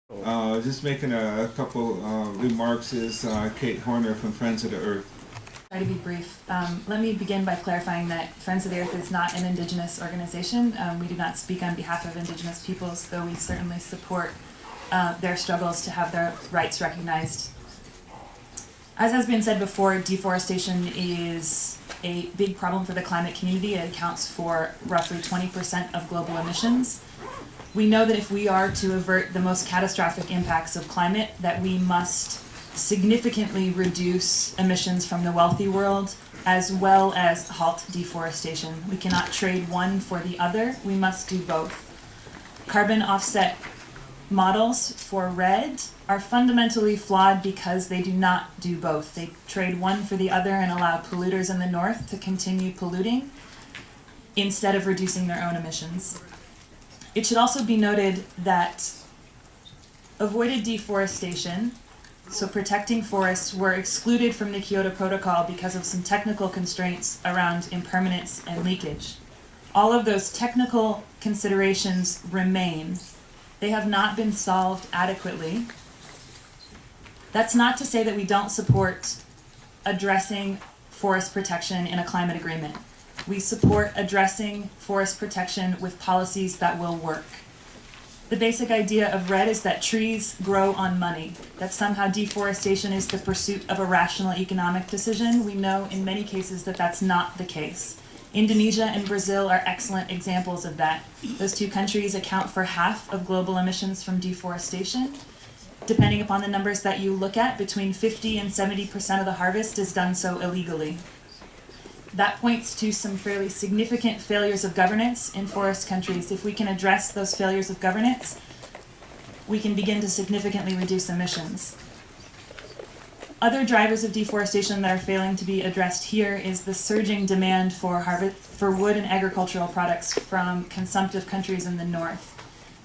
Just making a couple remarks is Kate Horner from Friends of the Earth. Try to be brief. Let me begin by clarifying that Friends of the Earth is not an Indigenous organization. We do not speak on behalf of Indigenous peoples, though we certainly support their struggles to have their rights recognized. As has been said before, deforestation is a big problem for the climate community. It accounts for roughly 20% of global emissions. We know that if we are to avert the most catastrophic impacts of climate, that we must significantly reduce emissions from the wealthy world, as well as halt deforestation. We cannot trade one for the other. We must do both. Carbon offset models for REDD are fundamentally flawed because they do not do both. They trade one for the other and allow polluters in the north to continue polluting instead of reducing their own emissions. It should also be noted that avoided deforestation, so protecting forests, were excluded from the Kyoto Protocol because of some technical constraints around impermanence and leakage. All of those technical considerations remain. They have not been solved adequately. That's not to say that we don't support addressing forest protection in a climate agreement. We support addressing forest protection with policies that will work. The basic idea of REDD is that trees grow on money, that somehow deforestation is the pursuit of a rational economic decision. We know in many cases that that's not the case. Indonesia and Brazil are excellent examples of that. Those two countries account for half of global emissions from deforestation. Depending upon the numbers that you look at, between 50 and 70% of the harvest is done so illegally. That points to some fairly significant failures of governance in forest countries. If we can address those failures of governance, we can begin to significantly reduce emissions. Other drivers of deforestation that are failing to be addressed here is the surging demand for wood and agricultural products from consumptive countries in the north.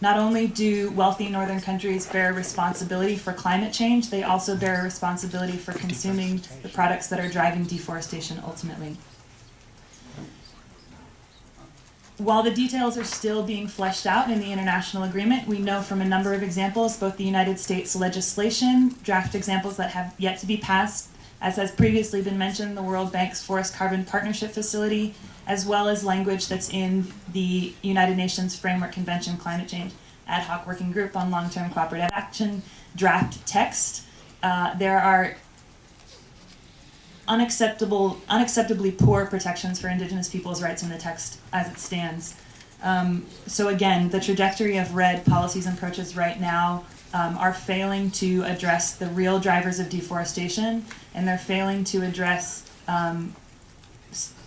Not only do wealthy northern countries bear responsibility for climate change, they also bear a responsibility for consuming the products that are driving deforestation ultimately. While the details are still being fleshed out in the international agreement, we know from a number of examples, both the United States legislation, draft examples that have yet to be passed, as has previously been mentioned, the World Bank's Forest Carbon Partnership Facility, as well as language that's in the United Nations Framework Convention Climate Change Ad Hoc Working Group on Long-Term Cooperative Action draft text. There are unacceptably poor protections for Indigenous peoples' rights in the text as it stands. So again, the trajectory of REDD policies and approaches right now are failing to address the real drivers of deforestation, and they're failing to address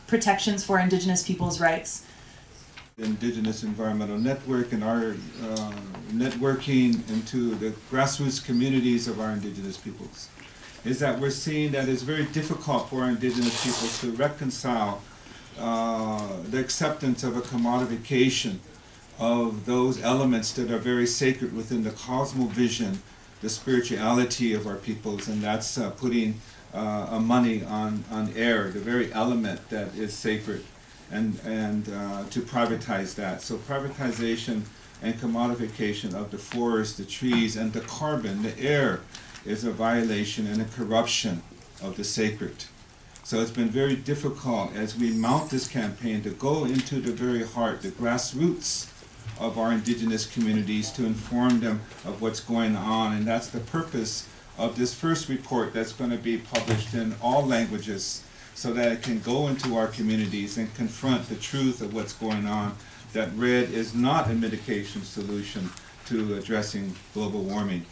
protections for Indigenous peoples' rights. The Indigenous Environmental Network and our networking into the grassroots communities of our Indigenous peoples is that we're seeing that it's very difficult for our Indigenous peoples to reconcile the acceptance of a commodification of those elements that are very sacred within the cosmovision, the spirituality of our peoples, and that's putting money on air, the very element that is sacred, and to privatize that. So privatization and commodification of the forest, the trees, and the carbon, the air, is a violation and a corruption of the sacred. So it's been very difficult as we mount this campaign to go into the very heart, the grassroots of our Indigenous communities, to inform them of what's going on. And that's the purpose of this first report that's going to be published in all languages, so that it can go into our communities and confront the truth of what's going on, that REDD is not a mitigation solution to addressing global warming.